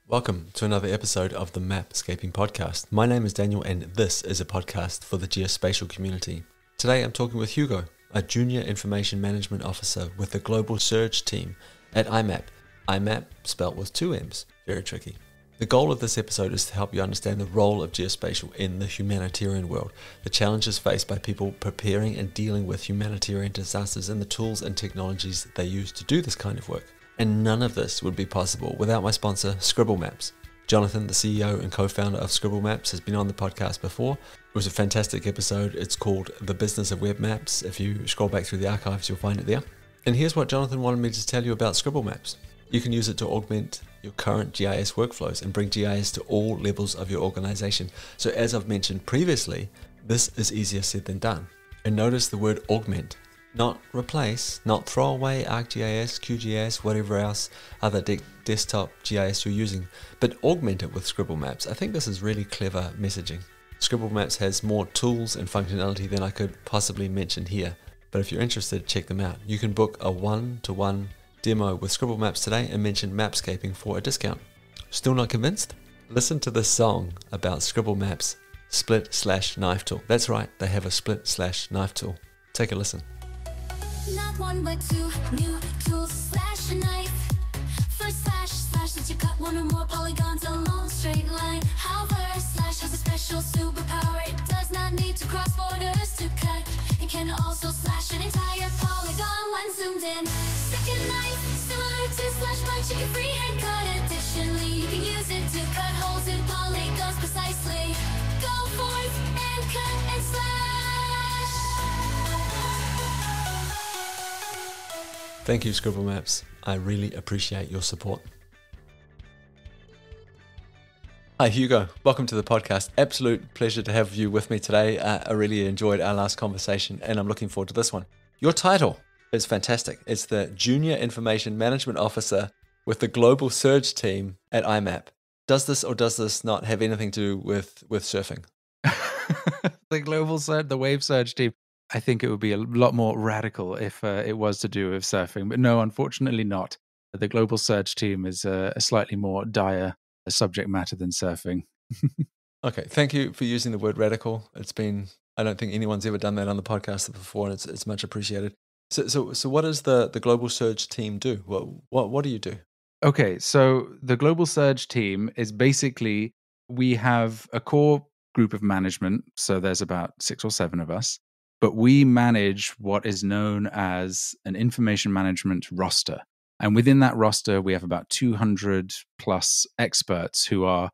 Welcome to another episode of the Mapscaping Podcast. My name is Daniel and this is a podcast for the geospatial community. Today I'm talking with Hugo, a Junior Information Management Officer with the Global Surge team at IMAP. IMAP spelt with two M's, very tricky. The goal of this episode is to help you understand the role of geospatial in the humanitarian world, the challenges faced by people preparing and dealing with humanitarian disasters, and the tools and technologies they use to do this kind of work. And none of this would be possible without my sponsor, Scribble Maps. Jonathan, the CEO and co-founder of Scribble Maps, has been on the podcast before. It was a fantastic episode. It's called The Business of Web Maps. If you scroll back through the archives, you'll find it there. And here's what Jonathan wanted me to tell you about Scribble Maps. You can use it to augment your current GIS workflows and bring GIS to all levels of your organization. So as I've mentioned previously, this is easier said than done. And notice the word augment. Not replace, not throw away ArcGIS, QGIS, whatever else other desktop GIS you're using, but augment it with Scribble Maps. I think this is really clever messaging. Scribble Maps has more tools and functionality than I could possibly mention here, but if you're interested, check them out. You can book a one-to-one demo with Scribble Maps today and mention Mapscaping for a discount. Still not convinced? Listen to this song about Scribble Maps split/knife tool. That's right, they have a split/knife tool. Take a listen. Not one but two new tools, slash a knife. First slash lets you cut one or more polygons along a straight line. However, slash has a special superpower. It does not need to cross borders to cut. It can also slash an entire polygon when zoomed in. Second knife, similar to slash punch, you can freehand cut. Additionally, you can use it to cut holes in polygons precisely. Go forth and cut and slash. Thank you, Scribble Maps. I really appreciate your support. Hi, Hugo. Welcome to the podcast. Absolute pleasure to have you with me today. I really enjoyed our last conversation, and I'm looking forward to this one. Your title is fantastic. It's the Junior Information Management Officer with the Global Surge team at IMAP. Does this or does this not have anything to do with surfing? The Global Surge, the Wave Surge team. I think it would be a lot more radical if it was to do with surfing, but no, unfortunately not. The Global Surge team is a slightly more dire subject matter than surfing. Okay, thank you for using the word radical. I don't think anyone's ever done that on the podcast before, and it's much appreciated. So what does the Global Surge team do? What do you do? Okay, so the Global Surge team is basically, we have a core group of management, so there's about 6 or 7 of us. But we manage what is known as an information management roster. And within that roster, we have about 200 plus experts who are,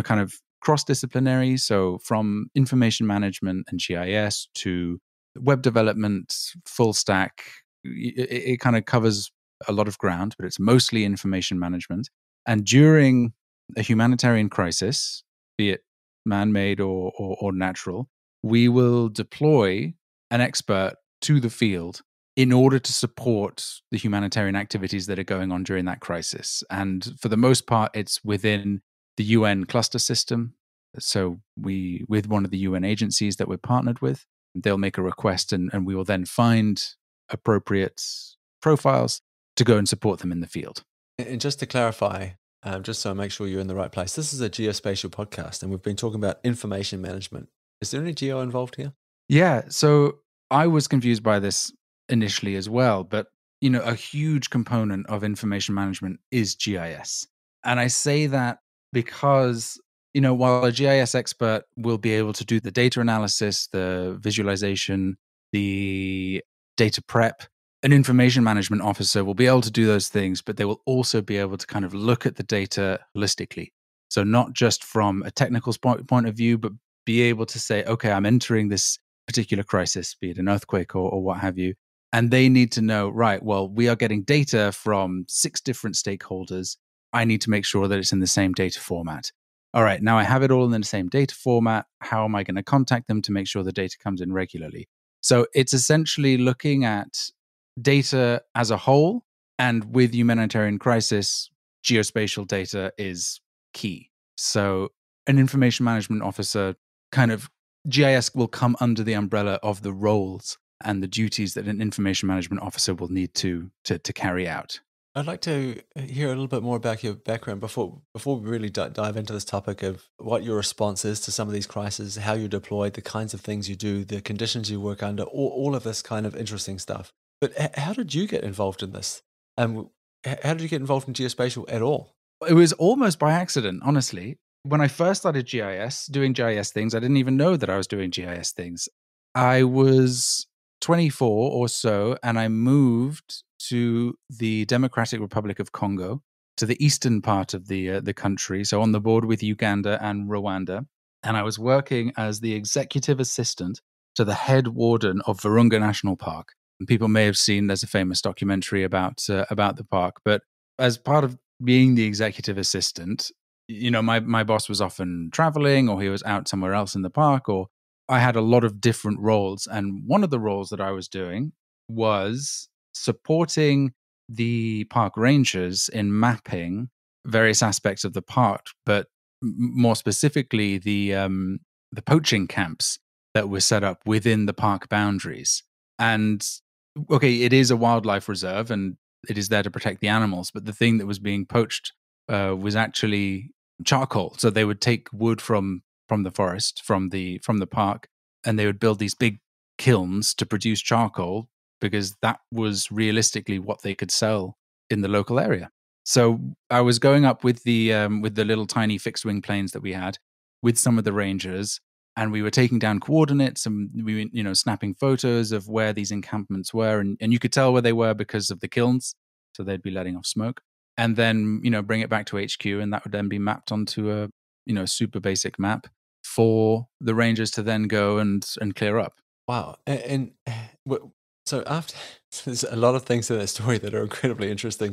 kind of cross-disciplinary. So from information management and GIS to web development, full stack, it kind of covers a lot of ground, but it's mostly information management. And during a humanitarian crisis, be it man-made or natural, we will deploy an expert to the field in order to support the humanitarian activities that are going on during that crisis. And for the most part, it's within the UN cluster system. So with one of the UN agencies that we're partnered with, they'll make a request and we will then find appropriate profiles to go and support them in the field. And just to clarify, just so I make sure you're in the right place, this is a geospatial podcast and we've been talking about information management. Is there any geo involved here? Yeah, so I was confused by this initially as well, but a huge component of information management is GIS. And I say that because, while a GIS expert will be able to do the data analysis, the visualization, the data prep, an information management officer will be able to do those things, but they will also be able to kind of look at the data holistically. So not just from a technical point of view, but be able to say, okay, I'm entering this particular crisis, be it an earthquake or what have you. And they need to know, right, well, we are getting data from 6 different stakeholders. I need to make sure that it's in the same data format. All right, now I have it all in the same data format. How am I going to contact them to make sure the data comes in regularly? So it's essentially looking at data as a whole. And with humanitarian crisis, geospatial data is key. So an information management officer kind of GIS will come under the umbrella of the roles and the duties that an information management officer will need to carry out. I'd like to hear a little bit more about your background before we really dive into this topic of what your response is to some of these crises, how you're deployed, the kinds of things you do, the conditions you work under, all of this kind of interesting stuff. But how did you get involved in this? How did you get involved in geospatial at all? It was almost by accident, honestly. When I first started GIS, doing GIS things, I didn't even know that I was doing GIS things. I was 24 or so, and I moved to the Democratic Republic of Congo, to the eastern part of the country, so on the border with Uganda and Rwanda. And I was working as the executive assistant to the head warden of Virunga National Park. And people may have seen there's a famous documentary about the park, but as part of being the executive assistant, my boss was often traveling, or he was out somewhere else in the park, or I had a lot of different roles. And one of the roles that I was doing was supporting the park rangers in mapping various aspects of the park, but more specifically the poaching camps that were set up within the park boundaries. And okay, it is a wildlife reserve, and it is there to protect the animals. But the thing that was being poached was actually charcoal. So they would take wood from the forest, from the park, and they would build these big kilns to produce charcoal, because that was realistically what they could sell in the local area. So I was going up with the little tiny fixed wing planes that we had with some of the rangers, and we were taking down coordinates, and we were, snapping photos of where these encampments were, and you could tell where they were because of the kilns, so they'd be letting off smoke, and then bring it back to HQ, and that would then be mapped onto a super basic map for the rangers to then go and clear up. Wow, so after there's a lot of things in that story that are incredibly interesting.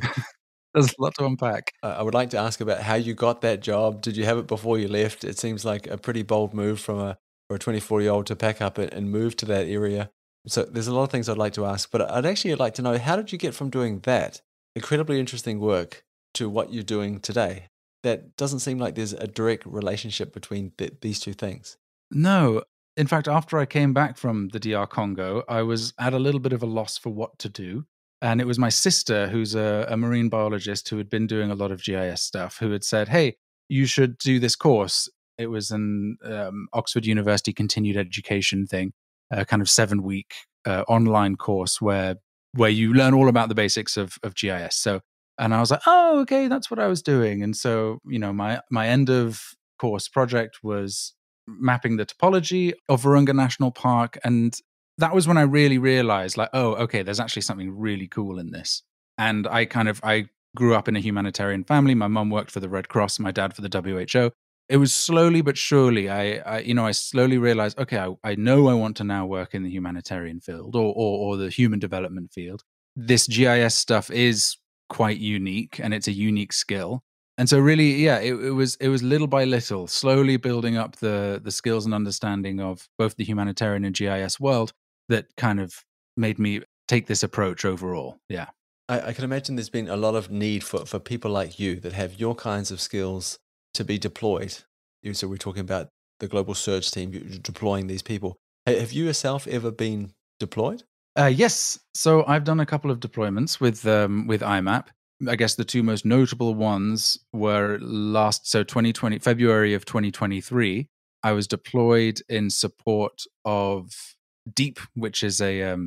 There's a lot to unpack. I would like to ask about how you got that job. Did you have it before you left? It seems like a pretty bold move for a 24-year-old to pack up and move to that area. So there's a lot of things I'd like to ask, but I'd actually like to know, how did you get from doing that incredibly interesting work to what you're doing today? That doesn't seem like there's a direct relationship between these two things. No. In fact, after I came back from the DR Congo, I was at a little bit of a loss for what to do. And it was my sister, who's a marine biologist who had been doing a lot of GIS stuff, who had said, hey, you should do this course. It was an Oxford University continued education thing, a kind of 7-week online course where you learn all about the basics of GIS. So, and I was like, oh, okay, that's what I was doing. And so, my end of course project was mapping the topology of Virunga National Park. And that was when I really realized, like, oh, okay, there's actually something really cool in this. And I grew up in a humanitarian family. My mum worked for the Red Cross, my dad for the WHO. It was slowly but surely, I slowly realized, okay, I know I want to now work in the humanitarian field or the human development field. This GIS stuff is quite unique, and it's a unique skill. And so really, yeah, it was little by little, slowly building up the skills and understanding of both the humanitarian and GIS world that kind of made me take this approach overall. Yeah. I can imagine there's been a lot of need for people like you that have your kinds of skills to be deployed. So we're talking about the global search team, you're deploying these people. Have you yourself ever been deployed? Yes. So I've done a couple of deployments with IMAP. I guess the two most notable ones were February of 2023. I was deployed in support of Deep, which is a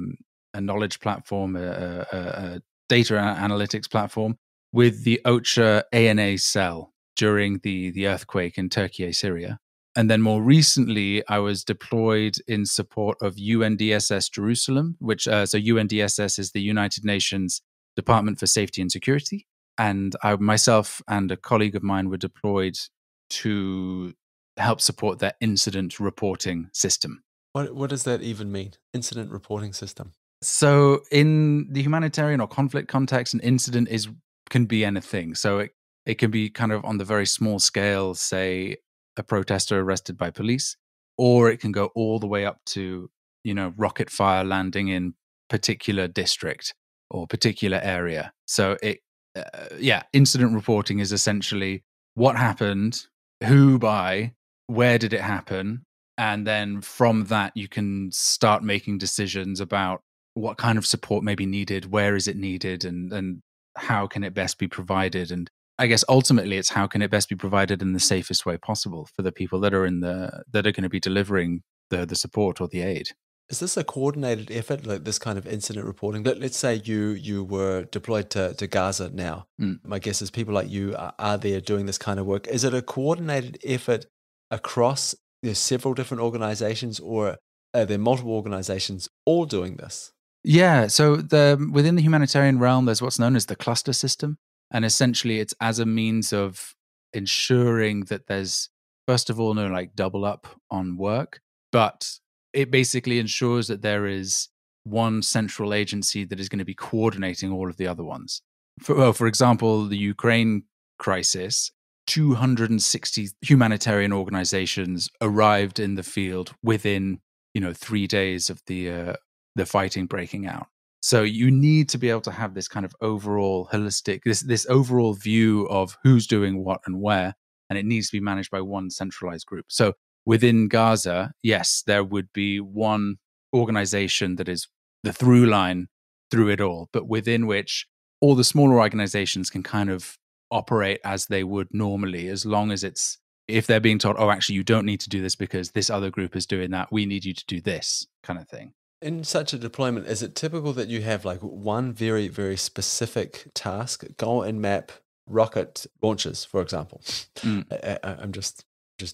knowledge platform, a data analytics platform, with the OCHA ANA cell during the earthquake in Turkey, Syria. And then more recently, I was deployed in support of UNDSS Jerusalem, which so UNDSS is the United Nations Department for Safety and Security. And I myself and a colleague of mine were deployed to help support their incident reporting system. What does that even mean? Incident reporting system. So in the humanitarian or conflict context, an incident can be anything. So it can be kind of on the very small scale, say a protester arrested by police, or it can go all the way up to, rocket fire landing in particular district or particular area. So incident reporting is essentially what happened, who by, where did it happen? And then from that, you can start making decisions about what kind of support may be needed, where is it needed, and how can it best be provided? And I guess ultimately it's how can it best be provided in the safest way possible for the people that are going to be delivering the support or the aid. Is this a coordinated effort, like this kind of incident reporting? Let's say you were deployed to Gaza now. My guess is people like you are there doing this kind of work. Is it a coordinated effort across several different organizations, or are there multiple organizations all doing this? Yeah, so within the humanitarian realm, there's what's known as the cluster system. And essentially it's as a means of ensuring that there's, first of all, no like double up on work, but it basically ensures that there is one central agency that is going to be coordinating all of the other ones. For example, the Ukraine crisis, 260 humanitarian organizations arrived in the field within 3 days of the fighting breaking out. So you need to be able to have this kind of overall holistic, this overall view of who's doing what and where, and it needs to be managed by one centralized group. So within Gaza, yes, there would be one organization that is the through line through it all, but within which all the smaller organizations can kind of operate as they would normally, as long as if they're being told, oh, actually, you don't need to do this because this other group is doing that, we need you to do this kind of thing. In such a deployment, is it typical that you have like one very, very specific task, go and map rocket launches, for example? I'm just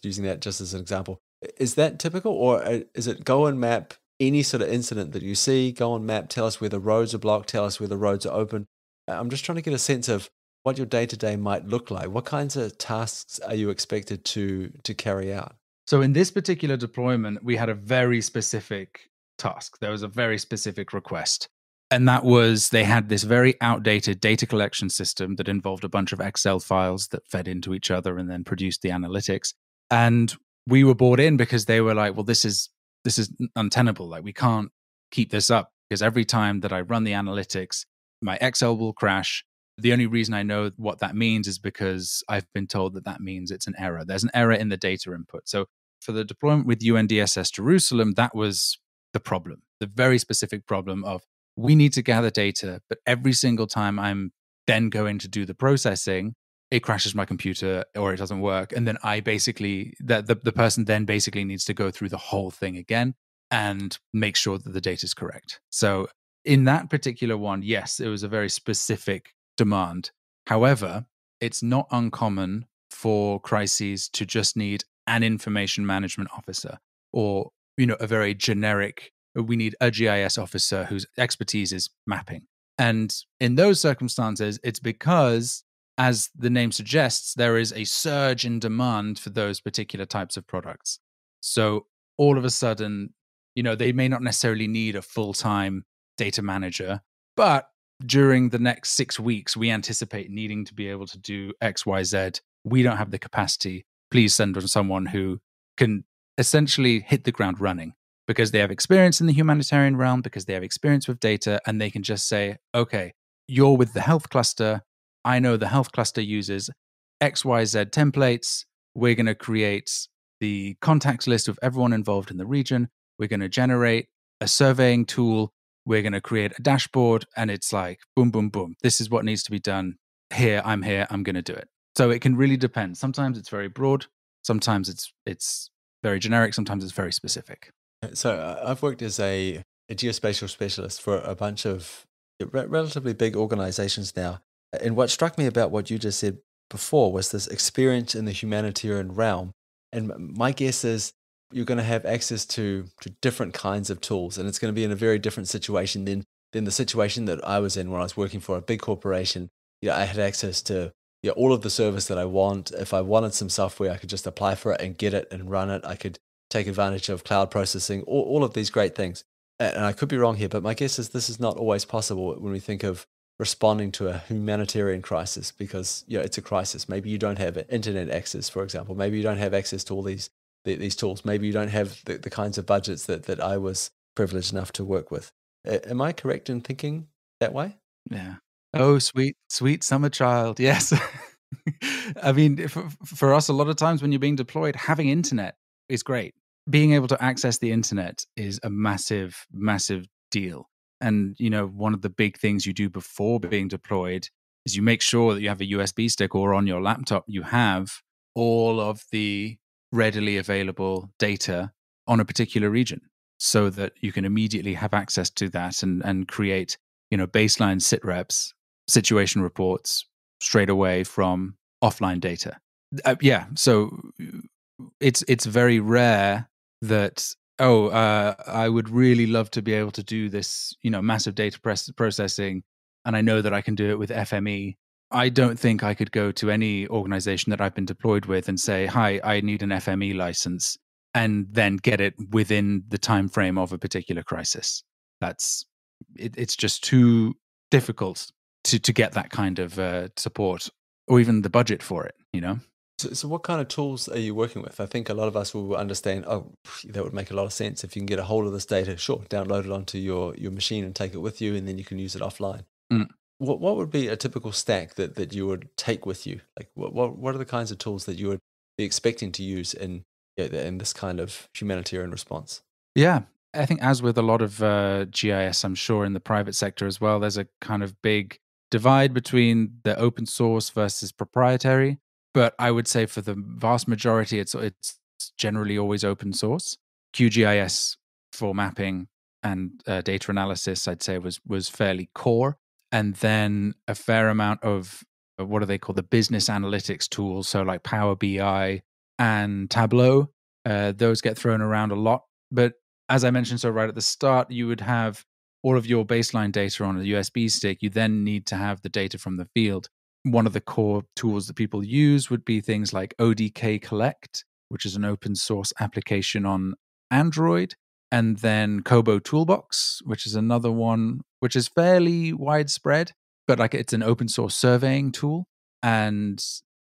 using that just as an example. Is that typical, or is it go and map any sort of incident that you see, go and map, tell us where the roads are blocked, tell us where the roads are open? I'm just trying to get a sense of what your day-to-day might look like. What kinds of tasks are you expected to carry out? So in this particular deployment, we had a very specific task. There was a very specific request. And that was, they had this very outdated data collection system that involved a bunch of Excel files that fed into each other and then produced the analytics. And we were brought in because they were like, well, this is untenable. Like, we can't keep this up because every time that I run the analytics, my Excel will crash. The only reason I know what that means is because I've been told that means it's an error. There's an error in the data input. So for the deployment with UNDSS Jerusalem, that was the problem, the very specific problem of we need to gather data, but every single time I'm then going to do the processing, it crashes my computer or it doesn't work. And then the person then basically needs to go through the whole thing again and make sure that the data is correct. So in that particular one, yes, it was a very specific demand. However, it's not uncommon for crises to just need an information management officer or, a very generic, we need a GIS officer whose expertise is mapping. And in those circumstances, it's because, as the name suggests, there is a surge in demand for those particular types of products. So all of a sudden, they may not necessarily need a full-time data manager, but during the next 6 weeks, we anticipate needing to be able to do X, Y, Z. We don't have the capacity. Please send us someone who can essentially hit the ground running because they have experience in the humanitarian realm, because they have experience with data, and they can just say, okay, you're with the health cluster. I know the health cluster uses X, Y, Z templates. We're going to create the contacts list of everyone involved in the region. We're going to generate a surveying tool. We're going to create a dashboard, and it's like, boom, boom, boom. This is what needs to be done. Here, I'm going to do it. So it can really depend. Sometimes it's very broad. Sometimes it's very generic. Sometimes it's very specific. So I've worked as a geospatial specialist for a bunch of relatively big organizations now. And what struck me about what you just said before was this experience in the humanitarian realm. And my guess is you're going to have access to different kinds of tools, and it's going to be in a very different situation than the situation that I was in when I was working for a big corporation. I had access to all of the service that I want. If I wanted some software, I could just apply for it and get it and run it. I could take advantage of cloud processing, all of these great things. And I could be wrong here, but my guess is this is not always possible when we think of responding to a humanitarian crisis, because it's a crisis. Maybe you don't have internet access, for example. Maybe you don't have access to all these tools. Maybe you don't have the kinds of budgets that I was privileged enough to work with. Am I correct in thinking that way? Yeah. Oh, sweet, sweet summer child. Yes. I mean, for us, a lot of times when you're being deployed, having internet is great. Being able to access the internet is a massive, massive deal. And, one of the big things you do before being deployed is you make sure that you have a USB stick or on your laptop, you have all of the readily available data on a particular region so that you can immediately have access to that and create, baseline sit reps, situation reports straight away from offline data. So it's very rare that I would really love to be able to do this, massive data processing, and I know that I can do it with FME. I don't think I could go to any organization that I've been deployed with and say, "Hi, I need an FME license," and then get it within the time frame of a particular crisis. It's just too difficult to get that kind of support or even the budget for it. So what kind of tools are you working with? I think a lot of us will understand, that would make a lot of sense. If you can get a hold of this data, sure, download it onto your machine and take it with you, and then you can use it offline. Mm. What would be a typical stack that you would take with you? Like what are the kinds of tools that you would be expecting to use in this kind of humanitarian response? Yeah, I think as with a lot of GIS, I'm sure in the private sector as well, there's a kind of big divide between the open source versus proprietary. But I would say for the vast majority, it's generally always open source. QGIS for mapping and data analysis, I'd say was fairly core, and then a fair amount of what do they call the business analytics tools, so like Power BI and Tableau. Those get thrown around a lot, but as I mentioned, so right at the start, you would have all of your baseline data on a USB stick. You then need to have the data from the field. One of the core tools that people use would be things like ODK Collect, which is an open source application on Android, and then Kobo Toolbox, which is another one which is fairly widespread, but like it's an open source surveying tool. And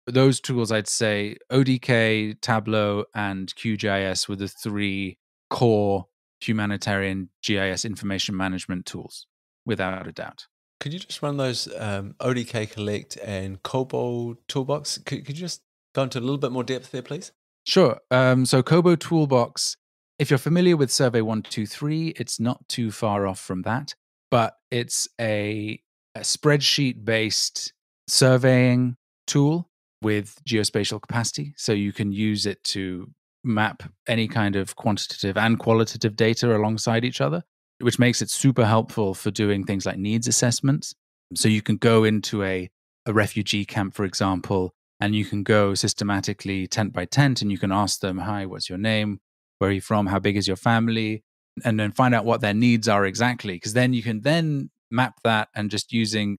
those tools, I'd say ODK, Tableau, and QGIS were the three core humanitarian GIS information management tools, without a doubt. Could you just run those ODK Collect and Kobo Toolbox? Could you just go into a little bit more depth there, please? Sure. So Kobo Toolbox, if you're familiar with Survey 123, it's not too far off from that, but it's a spreadsheet-based surveying tool with geospatial capacity. So you can use it to map any kind of quantitative and qualitative data alongside each other, which makes it super helpful for doing things like needs assessments. So you can go into a refugee camp, for example, and you can go systematically tent by tent, and you can ask them, "Hi, what's your name? Where are you from? How big is your family?" And then find out what their needs are exactly. Because then you can then map that, and just using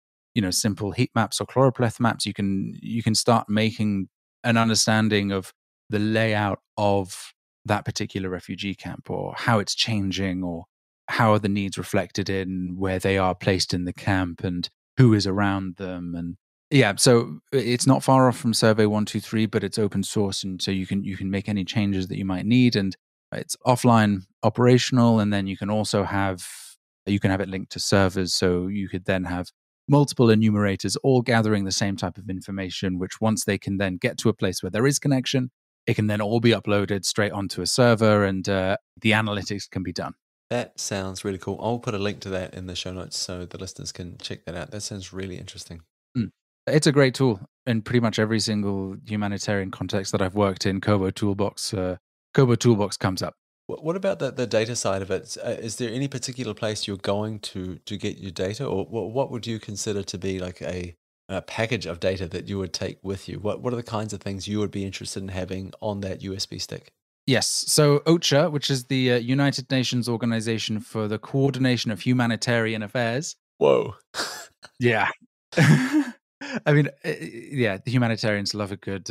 simple heat maps or choropleth maps, you can start making an understanding of the layout of that particular refugee camp, or how it's changing, or how are the needs reflected in where they are placed in the camp, and who is around them. And so it's not far off from Survey 123, but it's open source, and so you can make any changes that you might need, and it's offline operational. And then you can also have it linked to servers, so you could then have multiple enumerators all gathering the same type of information, which once they can then get to a place where there is connection, it can then all be uploaded straight onto a server, and the analytics can be done. That sounds really cool. I'll put a link to that in the show notes so the listeners can check that out. That sounds really interesting. It's a great tool in pretty much every single humanitarian context that I've worked in. Kobo Toolbox comes up. What about the data side of it? Is there any particular place you're going to get your data, or what would you consider to be like a package of data that you would take with you? What are the kinds of things you would be interested in having on that USB stick? Yes. So OCHA, which is the United Nations Organization for the Coordination of Humanitarian Affairs. Whoa. Yeah. I mean, the humanitarians love a good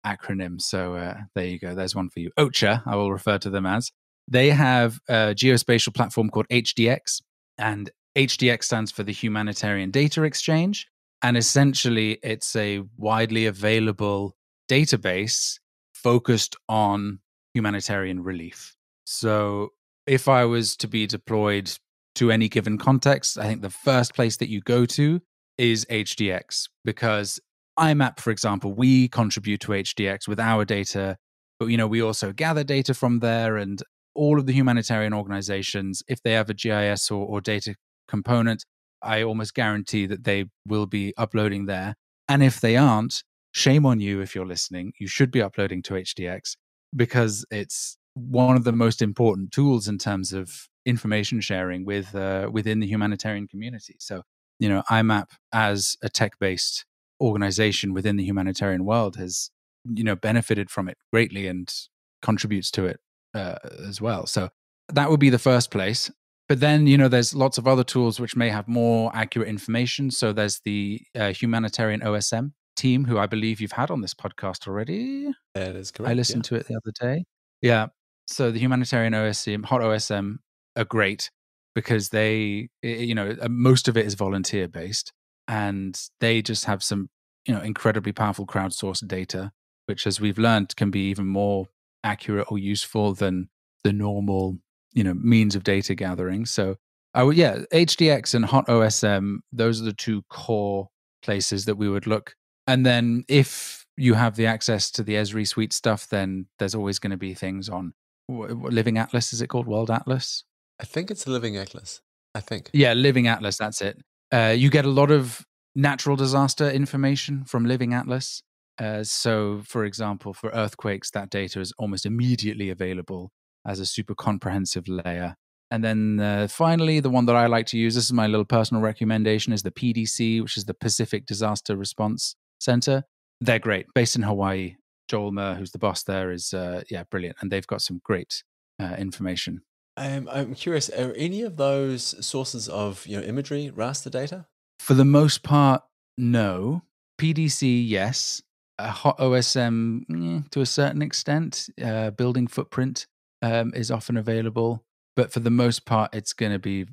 acronym. So there you go. There's one for you. OCHA, I will refer to them as. They have a geospatial platform called HDX, and HDX stands for the Humanitarian Data Exchange. And essentially, it's a widely available database focused on humanitarian relief. So if I was to be deployed to any given context, I think the first place that you go to is HDX, because IMAP, for example, we contribute to HDX with our data, but we also gather data from there, and all of the humanitarian organizations, if they have a GIS or data component, I almost guarantee that they will be uploading there. And if they aren't, shame on you if you're listening. You should be uploading to HDX because it's one of the most important tools in terms of information sharing within the humanitarian community. So, IMAP as a tech-based organization within the humanitarian world has, benefited from it greatly and contributes to it as well. So that would be the first place. But then, there's lots of other tools which may have more accurate information. So there's the humanitarian OSM team, who I believe you've had on this podcast already. That is correct. I listened to it the other day. Yeah. So the humanitarian OSM, hot OSM, are great because they, most of it is volunteer based, and they just have some, incredibly powerful crowdsourced data, which, as we've learned, can be even more accurate or useful than the normal, means of data gathering. So HDX and hot OSM, those are the two core places that we would look. And then if you have the access to the Esri suite stuff, then there's always going to be things on Living Atlas. Is it called World Atlas? I think it's Living Atlas. I think. Yeah, Living Atlas. That's it. You get a lot of natural disaster information from Living Atlas. So, for example, for earthquakes, that data is almost immediately available as a super comprehensive layer. And then finally, the one that I like to use, this is my little personal recommendation, is the PDC, which is the Pacific Disaster Response Center. They're great. Based in Hawaii. Joel Murr, who's the boss there, is brilliant. And they've got some great information. I'm curious, are any of those sources of imagery raster data? For the most part, no. PDC, yes. Hot OSM, to a certain extent. Building footprint is often available. But for the most part, it's going to be,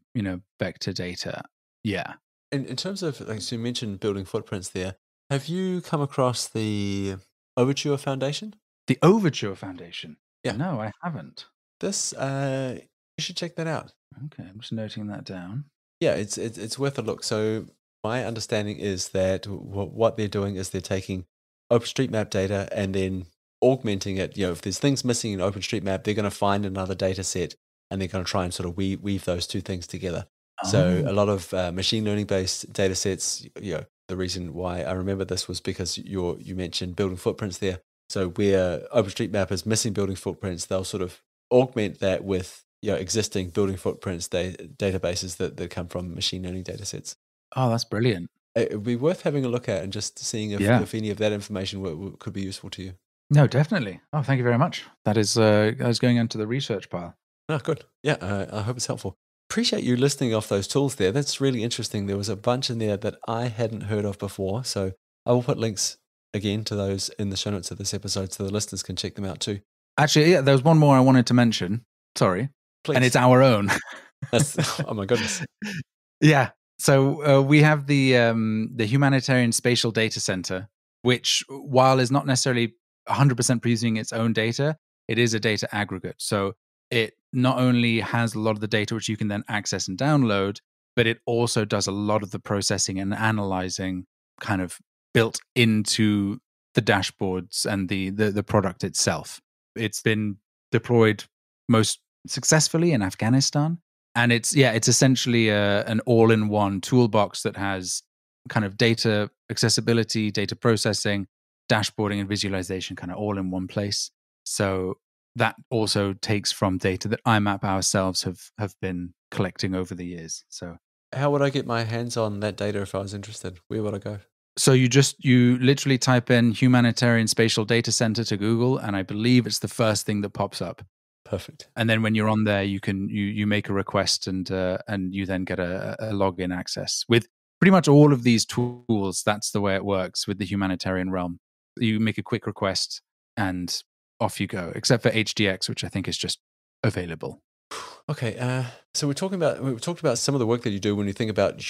vector data. Yeah. In terms of, so you mentioned building footprints there. Have you come across the Overture Foundation? The Overture Foundation? Yeah. No, I haven't. This, you should check that out. Okay, I'm just noting that down. Yeah, it's worth a look. So my understanding is that what they're doing is they're taking OpenStreetMap data and then augmenting it. If there's things missing in OpenStreetMap, they're going to find another data set and they're going to try and sort of weave those two things together. So a lot of machine learning based data sets, the reason why I remember this was because you mentioned building footprints there. So where OpenStreetMap is missing building footprints, they'll sort of augment that with existing building footprints databases that come from machine learning data sets. Oh, that's brilliant. It would be worth having a look at and just seeing if any of that information could be useful to you. No, definitely. Oh, thank you very much. That is going into the research pile. Oh, good. Yeah, I hope it's helpful. Appreciate you listing off those tools there. That's really interesting. There was a bunch in there that I hadn't heard of before. So I will put links again to those in the show notes of this episode so the listeners can check them out too. Actually, there was one more I wanted to mention. Sorry. Please. And it's our own. Oh my goodness. Yeah. So we have the Humanitarian Spatial Data Center, which, while is not necessarily 100% producing its own data, it is a data aggregate. So it not only has a lot of the data which you can then access and download, but it also does a lot of the processing and analyzing kind of built into the dashboards and the product itself. It's been deployed most successfully in Afghanistan. And it's essentially an all-in-one toolbox that has kind of data accessibility, data processing, dashboarding, and visualization kind of all in one place. So that also takes from data that IMAP ourselves have been collecting over the years. So how would I get my hands on that data if I was interested? Where would I go? So you literally type in Humanitarian Spatial Data Center to Google, and I believe it's the first thing that pops up. Perfect. And then when you're on there, you make a request and you then get a login access. With pretty much all of these tools, that's the way it works with the humanitarian realm. You make a quick request and off you go, except for HDX, which I think is just available. Okay, so we talked about some of the work that you do when you think about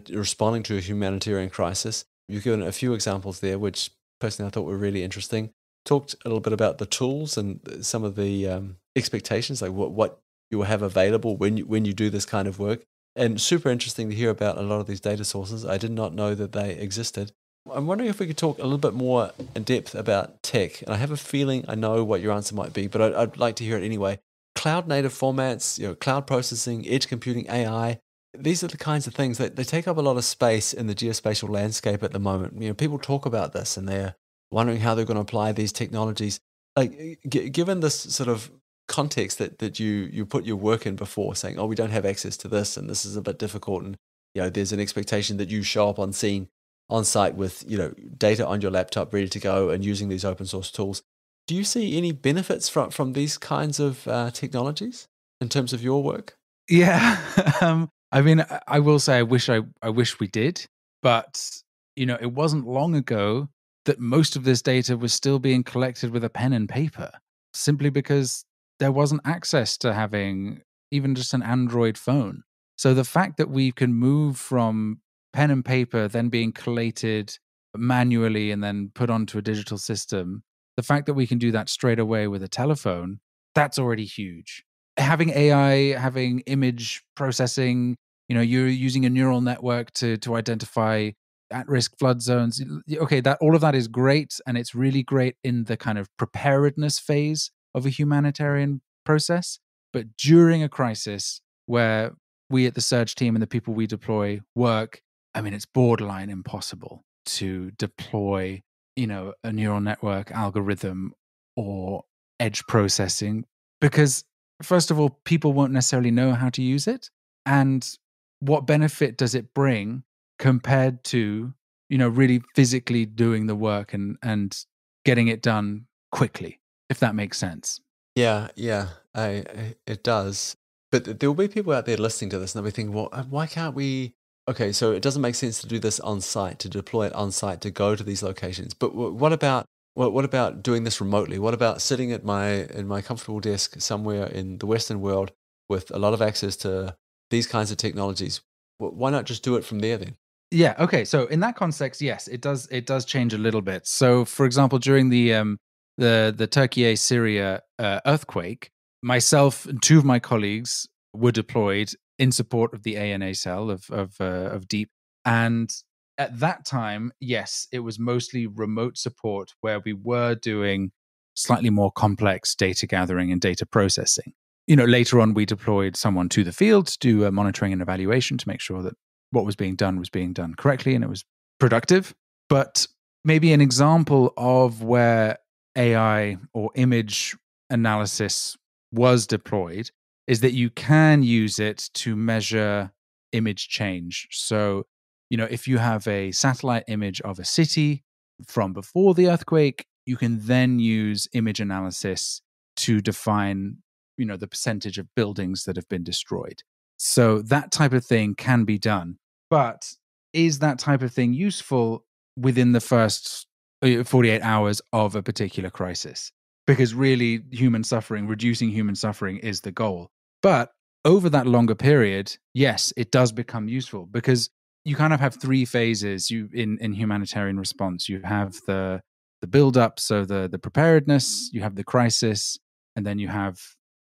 responding to a humanitarian crisis. You've given a few examples there, which personally I thought were really interesting. Talked a little bit about the tools and some of the expectations, like what you will have available when you do this kind of work. And super interesting to hear about a lot of these data sources. I did not know that they existed. I'm wondering if we could talk a little bit more in depth about tech. And I have a feeling I know what your answer might be, but I'd like to hear it anyway. Cloud native formats, cloud processing, edge computing, AI. these are the kinds of things that they take up a lot of space in the geospatial landscape at the moment. People talk about this and they're wondering how they're going to apply these technologies. Like, given this sort of context that you put your work in before, saying, "Oh, we don't have access to this, and this is a bit difficult," and there's an expectation that you show up on scene, on site with data on your laptop ready to go and using these open source tools. Do you see any benefits from these kinds of technologies in terms of your work? Yeah. I mean, I will say I wish we did, but it wasn't long ago that most of this data was still being collected with a pen and paper, simply because there wasn't access to having even just an Android phone. So the fact that we can move from pen and paper then being collated manually and then put onto a digital system, the fact that we can do that straight away with a telephone, that's already huge. Having AI, having image processing, you're using a neural network to identify at-risk flood zones. Okay, that all of that is great, and it's really great in the kind of preparedness phase of a humanitarian process. But during a crisis where we at the Surge team and the people we deploy work, I mean, it's borderline impossible to deploy, a neural network algorithm or edge processing because, first of all, people won't necessarily know how to use it. And what benefit does it bring compared to, really physically doing the work and getting it done quickly, if that makes sense? Yeah, yeah, it does. But there will be people out there listening to this and they'll be thinking, well, why can't we? Okay, so it doesn't make sense to do this on site, to deploy it on site, to go to these locations. But what about what about doing this remotely? What about sitting at my comfortable desk somewhere in the Western world with a lot of access to these kinds of technologies? Why not just do it from there then? Yeah. Okay. So in that context, yes, it does. It does change a little bit. So, for example, during the Turkey Syria earthquake, myself and two of my colleagues were deployed in support of the ANA cell of Deep, and at that time, yes, it was mostly remote support where we were doing slightly more complex data gathering and data processing. Later on, we deployed someone to the field to do monitoring and evaluation to make sure that what was being done correctly and it was productive. But maybe an example of where AI or image analysis was deployed is that you can use it to measure image change. So, if you have a satellite image of a city from before the earthquake, you can then use image analysis to define, the percentage of buildings that have been destroyed. So that type of thing can be done. But is that type of thing useful within the first 48 hours of a particular crisis? Because really, reducing human suffering is the goal. But over that longer period, yes, it does become useful because you kind of have three phases in humanitarian response. You have the build up, so the preparedness, you have the crisis, and then you have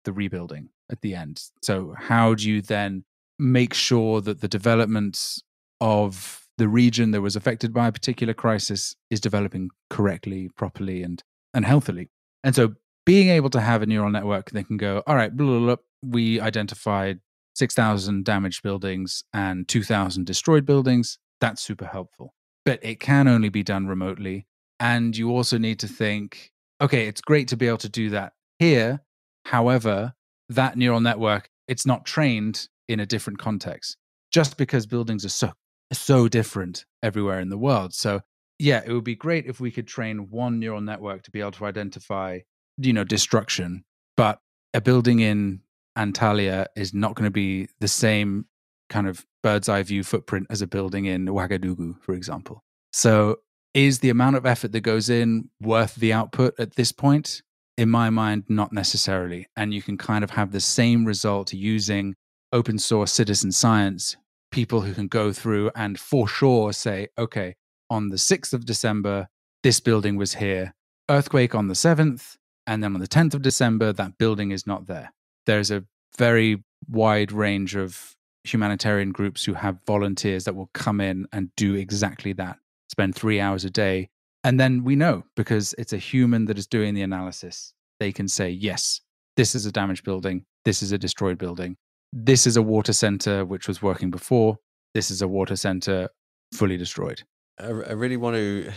the rebuilding at the end. So how do you then make sure that the development of the region that was affected by a particular crisis is developing correctly, properly, and healthily? And so being able to have a neural network that can go, all right, blah, blah, blah, we identified 6,000 damaged buildings and 2,000 destroyed buildings, that's super helpful. But it can only be done remotely. And you also need to think, okay, it's great to be able to do that here. However, that neural network, it's not trained in a different context just because buildings are so different everywhere in the world. So yeah, it would be great if we could train one neural network to be able to identify, destruction. But a building in Antalya is not going to be the same kind of bird's eye view footprint as a building in Ouagadougou, for example. So is the amount of effort that goes in worth the output at this point? In my mind, not necessarily. And you can kind of have the same result using open source citizen science, people who can go through and for sure say, okay, on the 6th of December, this building was here. Earthquake on the 7th. And then on the 10th of December, that building is not there. There's a very wide range of humanitarian groups who have volunteers that will come in and do exactly that, spend 3 hours a day. And then we know, because it's a human that is doing the analysis, they can say, yes, this is a damaged building, this is a destroyed building. this is a water center which was working before. This is a water center fully destroyed. I really want to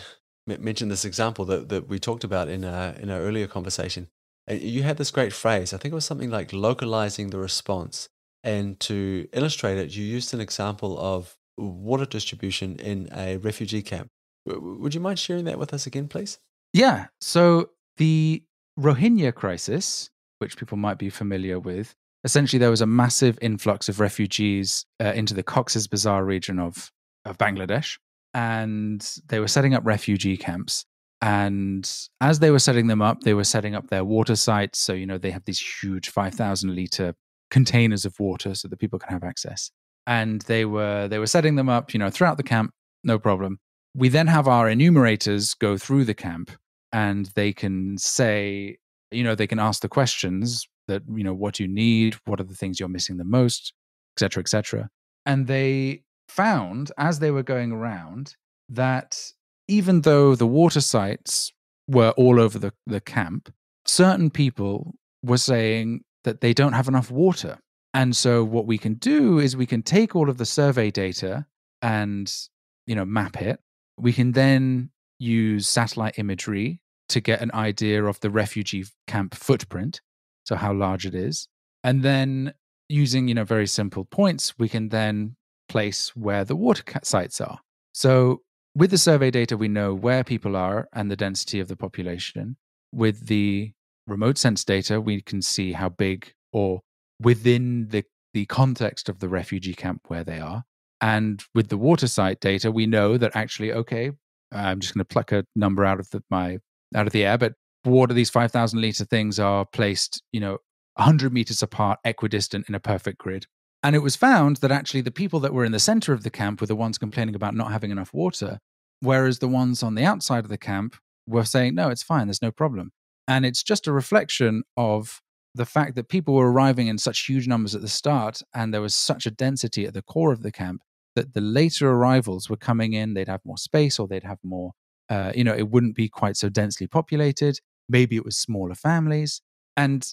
mention this example that we talked about in our earlier conversation. You had this great phrase. I think it was something like localizing the response. And to illustrate it, you used an example of water distribution in a refugee camp. Would you mind sharing that with us again, please? Yeah. So the Rohingya crisis, which people might be familiar with, essentially there was a massive influx of refugees into the Cox's Bazar region of Bangladesh, and they were setting up refugee camps. And as they were setting them up, they were setting up their water sites. So, they have these huge 5,000 liter containers of water so that people can have access. And they were setting them up, throughout the camp, no problem. We then have our enumerators go through the camp, and they can say, they can ask the questions that, what do you need? What are the things you're missing the most, et cetera, et cetera. And they found, as they were going around, that even though the water sites were all over the camp, certain people were saying that they don't have enough water. And so what we can do is we can take all of the survey data and, map it. We can then use satellite imagery to get an idea of the refugee camp footprint, so how large it is. And then using, very simple points, we can then place where the water sites are. So with the survey data, we know where people are and the density of the population. With the remote sense data, we can see how big or within the context of the refugee camp where they are. And with the water site data, we know that actually, okay, I'm just going to pluck a number out of the air, but what are these 5,000 liter things are placed, 100 meters apart, equidistant in a perfect grid. And it was found that actually the people that were in the center of the camp were the ones complaining about not having enough water, whereas the ones on the outside of the camp were saying, no, it's fine, there's no problem. And it's just a reflection of the fact that people were arriving in such huge numbers at the start, and there was such a density at the core of the camp that the later arrivals were coming in, they'd have more space, or they'd have more, it wouldn't be quite so densely populated. Maybe it was smaller families. And,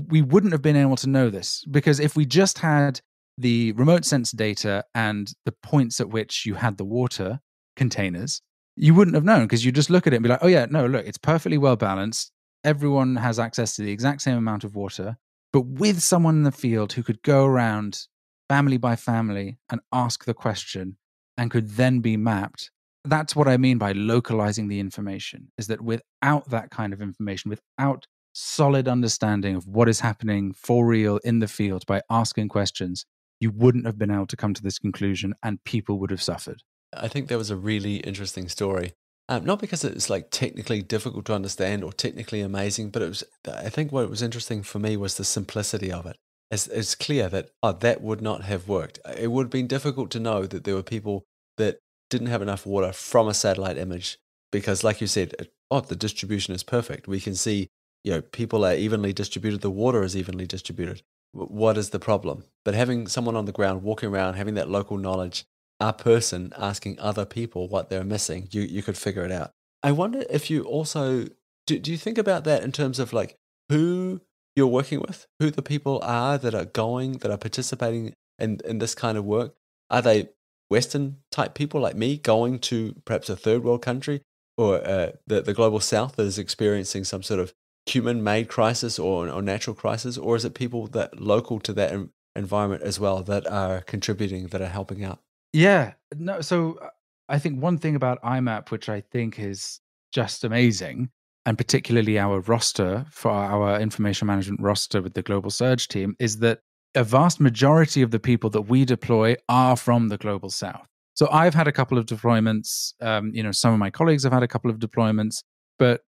we wouldn't have been able to know this, because if we just had the remote sense data and the points at which you had the water containers, you wouldn't have known, because you just look at it and be like, oh yeah, no, look, it's perfectly well balanced. Everyone has access to the exact same amount of water. But with someone in the field who could go around family by family and ask the question and could then be mapped, that's what I mean by localizing the information, is that without that kind of information, without solid understanding of what is happening for real in the field by asking questions, you wouldn't have been able to come to this conclusion, and people would have suffered. I think that was a really interesting story. Not because it's like technically difficult to understand or technically amazing, but I think what was interesting for me was the simplicity of it. It's clear that that would not have worked. It would have been difficult to know that there were people that didn't have enough water from a satellite image, because like you said, the distribution is perfect. We can see, people are evenly distributed. The water is evenly distributed. What is the problem? But having someone on the ground walking around, having that local knowledge, a person asking other people what they're missing, you could figure it out. I wonder if you also, do you think about that in terms of like who you're working with, who the people are that are participating in this kind of work? Are they Western type people like me going to perhaps a third world country, or the global South that is experiencing some sort of human-made crisis or natural crisis, or is it people that local to that environment as well that are contributing, that are helping out? Yeah, no. So I think one thing about IMAP, which I think is just amazing, and particularly our roster for our information management roster with the Global Surge team, is that a vast majority of the people that we deploy are from the Global South. So I've had a couple of deployments. Some of my colleagues have had a couple of deployments, but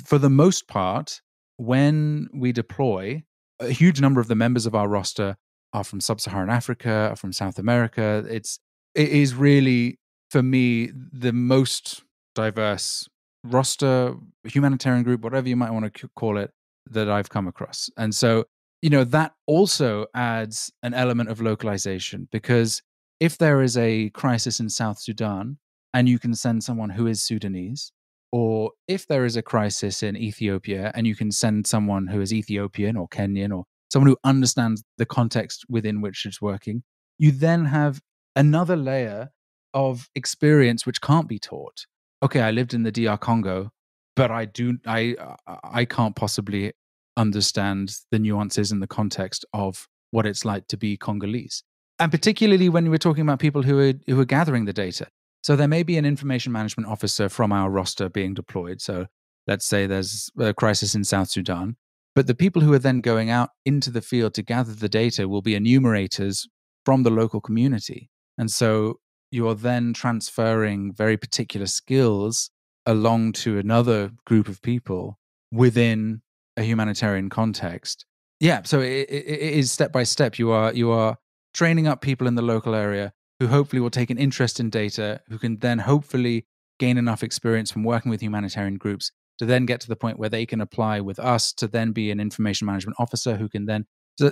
for the most part, when we deploy, a huge number of the members of our roster are from Sub-Saharan Africa, are from South America. It is really, for me, the most diverse roster, humanitarian group, whatever you might want to call it, that I've come across. And so, that also adds an element of localization, because if there is a crisis in South Sudan and you can send someone who is Sudanese, or if there is a crisis in Ethiopia and you can send someone who is Ethiopian or Kenyan or someone who understands the context within which it's working. You then have another layer of experience which can't be taught. Okay, I lived in the DR Congo, but I can't possibly understand the nuances and the context of what it's like to be Congolese. And particularly when we're talking about people who are gathering the data. So there may be an information management officer from our roster being deployed. So let's say there's a crisis in South Sudan, but the people who are then going out into the field to gather the data will be enumerators from the local community. And so you're then transferring very particular skills along to another group of people within a humanitarian context. Yeah, so it is step by step. You are training up people in the local area who hopefully will take an interest in data, who can then hopefully gain enough experience from working with humanitarian groups to then get to the point where they can apply with us to then be an information management officer who can then.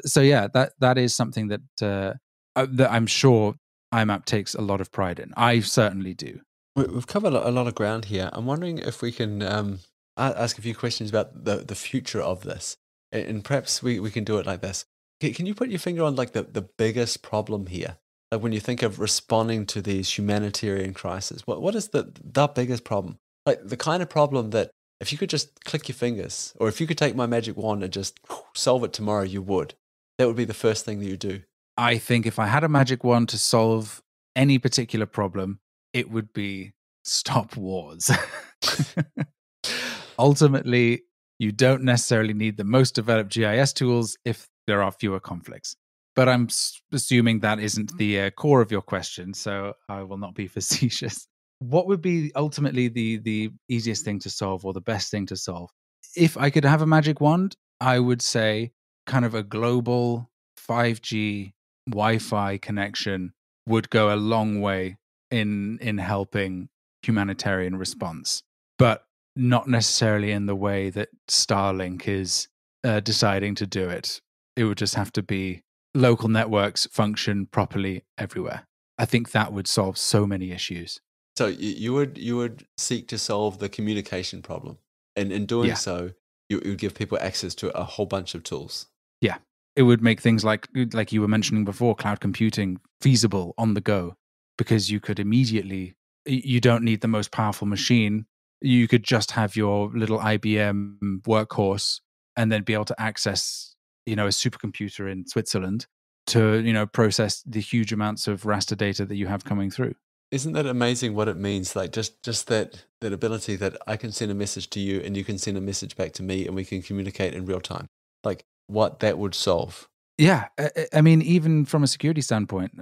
So yeah, that is something that I'm sure IMAP takes a lot of pride in. I certainly do. We've covered a lot of ground here. I'm wondering if we can ask a few questions about the future of this. And perhaps we can do it like this. Can you put your finger on like the biggest problem here? Like when you think of responding to these humanitarian crises, what is the biggest problem? Like the kind of problem that if you could just click your fingers, or if you could take my magic wand and just solve it tomorrow, you would. That would be the first thing that you do. I think if I had a magic wand to solve any particular problem, it would be stop wars. Ultimately, you don't necessarily need the most developed GIS tools if there are fewer conflicts. But I'm assuming that isn't the core of your question, so I will not be facetious. What would be ultimately the easiest thing to solve or the best thing to solve? If I could have a magic wand, I would say kind of a global 5G Wi-Fi connection would go a long way in helping humanitarian response, but not necessarily in the way that Starlink is deciding to do it. It would just have to be local networks function properly everywhere. I think that would solve so many issues. So you would seek to solve the communication problem, and in doing so, you would give people access to a whole bunch of tools. Yeah, it would make things like you were mentioning before, cloud computing feasible on the go, because you could immediately. You don't need the most powerful machine. You could just have your little IBM workhorse, and then be able to access, a supercomputer in Switzerland to, process the huge amounts of raster data that you have coming through. Isn't that amazing what it means? Like just that ability that I can send a message to you and you can send a message back to me and we can communicate in real time. Like what that would solve. Yeah. I mean, even from a security standpoint,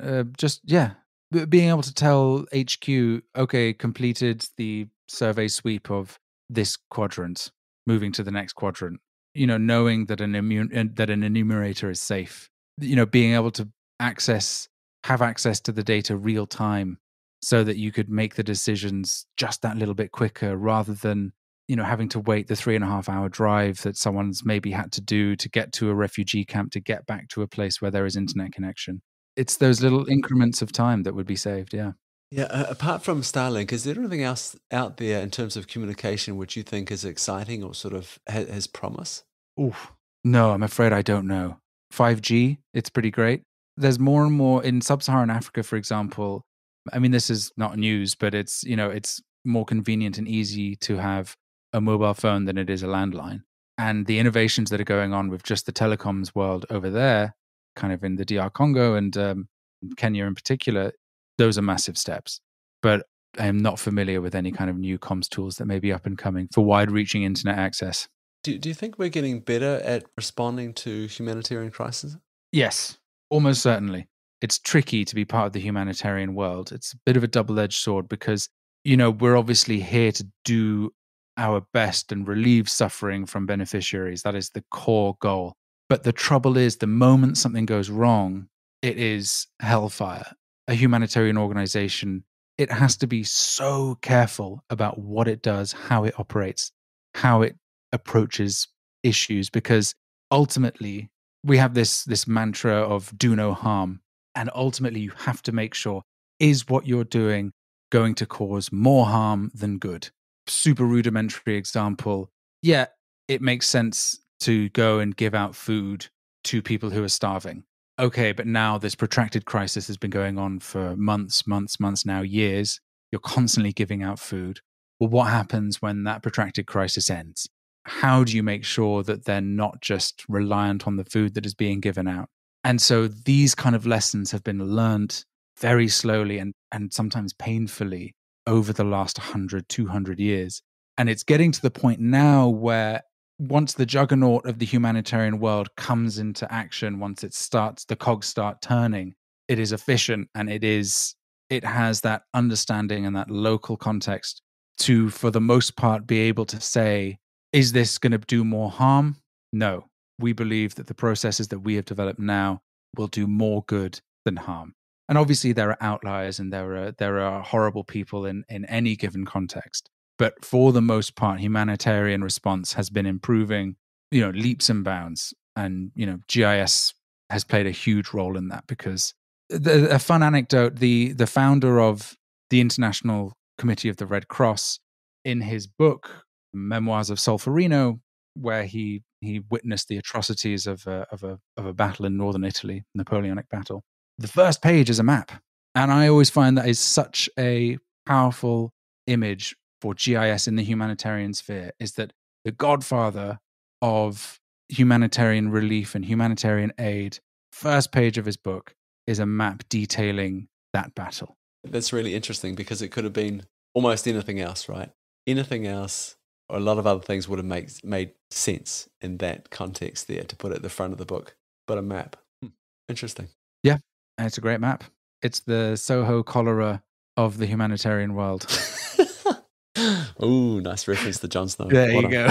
being able to tell HQ, okay, completed the survey sweep of this quadrant, moving to the next quadrant, knowing that an enumerator is safe, being able to have access to the data real time so that you could make the decisions just that little bit quicker rather than, having to wait the 3.5-hour drive that someone's maybe had to do to get to a refugee camp to get back to a place where there is internet connection. It's those little increments of time that would be saved. Yeah. Yeah. Apart from Starlink, is there anything else out there in terms of communication which you think is exciting or sort of has promise? Oof. No, I'm afraid I don't know. 5G, it's pretty great. There's more and more in sub-Saharan Africa, for example. I mean, this is not news, but it's more convenient and easy to have a mobile phone than it is a landline. And the innovations that are going on with just the telecoms world over there, kind of in the DR Congo and Kenya in particular, those are massive steps. But I am not familiar with any kind of new comms tools that may be up and coming for wide-reaching internet access. Do you think we're getting better at responding to humanitarian crises? Yes, almost certainly. It's tricky to be part of the humanitarian world. It's a bit of a double-edged sword because, we're obviously here to do our best and relieve suffering from beneficiaries. That is the core goal. But the trouble is, the moment something goes wrong, it is hellfire. A humanitarian organization, it has to be so careful about what it does, how it operates, how it approaches issues, because ultimately we have this mantra of do no harm. And ultimately you have to make sure, is what you're doing going to cause more harm than good? Super rudimentary example. Yeah, it makes sense to go and give out food to people who are starving. Okay, but now this protracted crisis has been going on for months, now years. You're constantly giving out food. Well, what happens when that protracted crisis ends? How do you make sure that they're not just reliant on the food that is being given out? And so these kind of lessons have been learned very slowly and sometimes painfully over the last 100, 200 years. And it's getting to the point now where once the juggernaut of the humanitarian world comes into action, once the cogs start turning, it is efficient and it has that understanding and that local context to, for the most part, be able to say, is this going to do more harm? No. We believe that the processes that we have developed now will do more good than harm. And obviously there are outliers and there are horrible people in any given context. But for the most part, humanitarian response has been improving, leaps and bounds. And, GIS has played a huge role in that because a fun anecdote, the founder of the International Committee of the Red Cross, in his book, Memoirs of Solferino, where he witnessed the atrocities of a battle in northern Italy, Napoleonic battle. The first page is a map. And I always find that is such a powerful image for GIS in the humanitarian sphere, is that the godfather of humanitarian relief and humanitarian aid, first page of his book, is a map detailing that battle. That's really interesting because it could have been almost anything else, right? Anything else, or a lot of other things would have made sense in that context there to put it at the front of the book. But a map. Interesting. Yeah, and it's a great map. It's the Soho cholera of the humanitarian world. Ooh, nice reference to Jon Snow. There you go.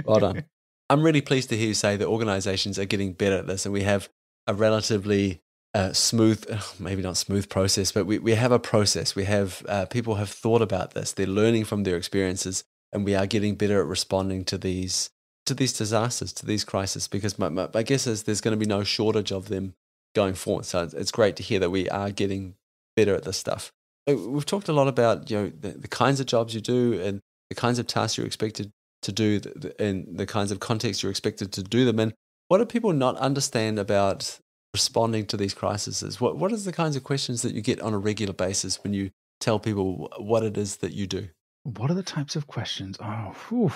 Well done. I'm really pleased to hear you say that organizations are getting better at this and we have a relatively smooth, maybe not smooth process, but we have a process. We have people have thought about this. They're learning from their experiences and we are getting better at responding to these disasters, to these crises, because my guess is there's going to be no shortage of them going forward. So it's great to hear that we are getting better at this stuff. We've talked a lot about the kinds of jobs you do and the kinds of tasks you're expected to do and the kinds of contexts you're expected to do them in. What do people not understand about responding to these crises? What is the kinds of questions that you get on a regular basis when you tell people what it is that you do? What are the types of questions? Oh, whew.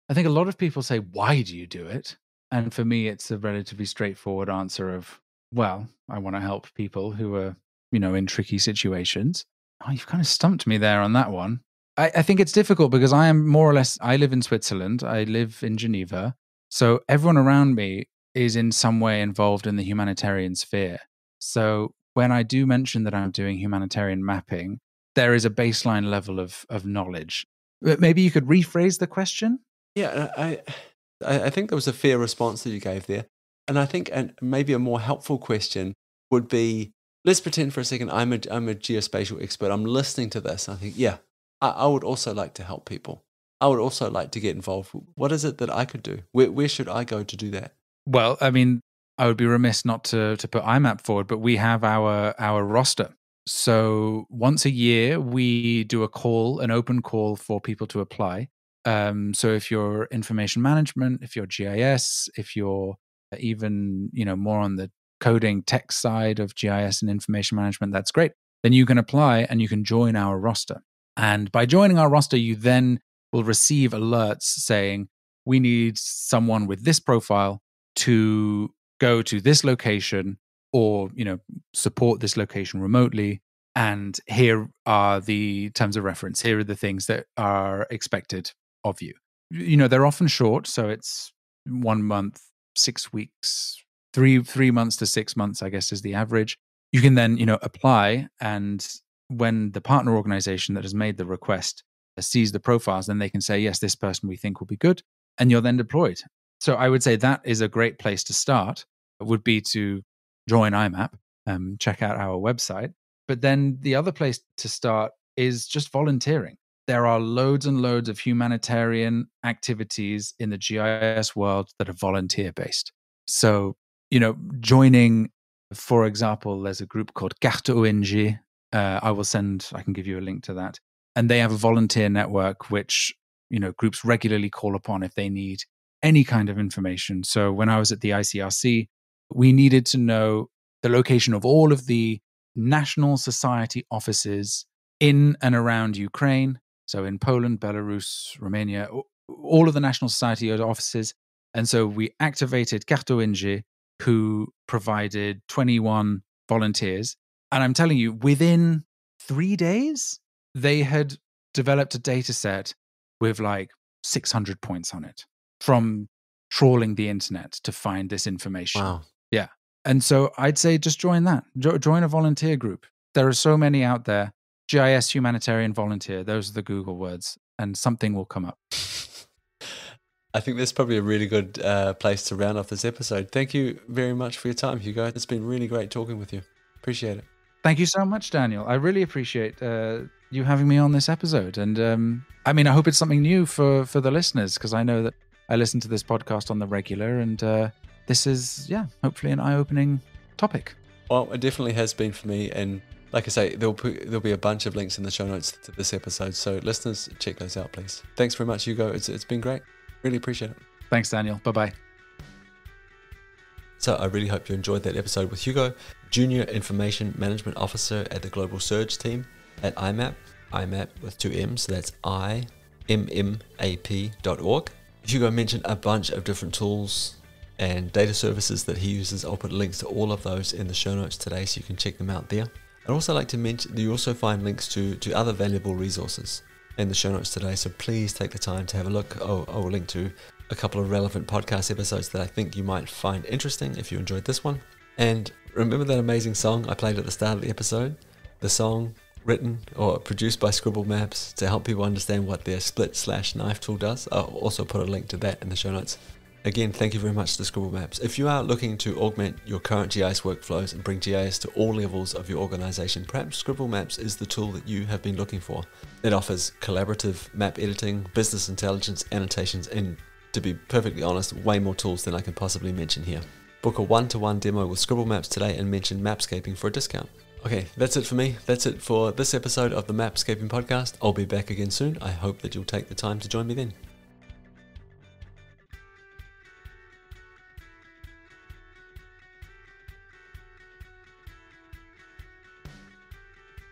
I think a lot of people say, why do you do it? And for me, it's a relatively straightforward answer of, well, I want to help people who are, in tricky situations. Oh, you've kind of stumped me there on that one. I think it's difficult because I live in Switzerland. I live in Geneva. So everyone around me is in some way involved in the humanitarian sphere. So when I do mention that I'm doing humanitarian mapping, there is a baseline level of knowledge. Maybe you could rephrase the question? Yeah, I think there was a fair response that you gave there. And I think maybe a more helpful question would be, let's pretend for a second I'm a geospatial expert. I'm listening to this. I think, yeah, I would also like to help people. I would also like to get involved. What is it that I could do? Where should I go to do that? Well, I mean, I would be remiss not to put IMAP forward, but we have our roster. So once a year, we do an open call for people to apply. So if you're information management, if you're GIS, if you're even, more on the coding tech side of GIS and information management, that's great. Then you can apply and you can join our roster. And by joining our roster, you then will receive alerts saying, we need someone with this profile to go to this location or, support this location remotely. And here are the terms of reference. Here are the things that are expected of you. They're often short. So it's 1 month, 6 weeks, 3 months to 6 months, I guess, is the average. You can then, apply. And when the partner organization that has made the request sees the profiles, then they can say, yes, this person we think will be good. And you're then deployed. So I would say that is a great place to start. It would be to join IMAP, check out our website. But then the other place to start is just volunteering. There are loads and loads of humanitarian activities in the GIS world that are volunteer-based. So, joining, for example, there's a group called Carte ONG. I can give you a link to that. And they have a volunteer network, which, groups regularly call upon if they need any kind of information. So when I was at the ICRC, we needed to know the location of all of the National Society offices in and around Ukraine. So in Poland, Belarus, Romania, all of the National Society offices. And so we activated Karto-NG, who provided 21 volunteers. And I'm telling you, within 3 days, they had developed a data set with like 600 points on it from trawling the internet to find this information. Wow. Yeah. And so I'd say just join that. Join a volunteer group. There are so many out there. GIS humanitarian volunteer. Those are the Google words. And something will come up. I think that's probably a really good place to round off this episode. Thank you very much for your time, Hugo. It's been really great talking with you. Appreciate it. Thank you so much, Daniel. I really appreciate you having me on this episode. And I mean, I hope it's something new for the listeners, because I know that I listen to this podcast on the regular, and this is, hopefully an eye-opening topic. Well, it definitely has been for me. And like I say, there'll be a bunch of links in the show notes to this episode. So listeners, check those out, please. Thanks very much, Hugo. It's been great. Really appreciate it. Thanks, Daniel. Bye-bye. So I really hope you enjoyed that episode with Hugo, Junior Information Management Officer at the Global Surge team at IMAP. IMAP with 2 M's, so that's IMMAP.org. Hugo mentioned a bunch of different tools and data services that he uses. I'll put links to all of those in the show notes today so you can check them out there. I'd also like to mention that you also find links to other valuable resources in the show notes today, so please take the time to have a look. I'll link to a couple of relevant podcast episodes that I think you might find interesting if you enjoyed this one. And remember that amazing song I played at the start of the episode? The song written or produced by Scribble Maps to help people understand what their split/knife tool does. I'll also put a link to that in the show notes. Again, thank you very much to Scribble Maps. If you are looking to augment your current GIS workflows and bring GIS to all levels of your organization, perhaps Scribble Maps is the tool that you have been looking for. It offers collaborative map editing, business intelligence, annotations, and to be perfectly honest, way more tools than I can possibly mention here. Book a one-to-one demo with Scribble Maps today and mention Mapscaping for a discount. Okay, that's it for me. That's it for this episode of the Mapscaping podcast. I'll be back again soon. I hope that you'll take the time to join me then.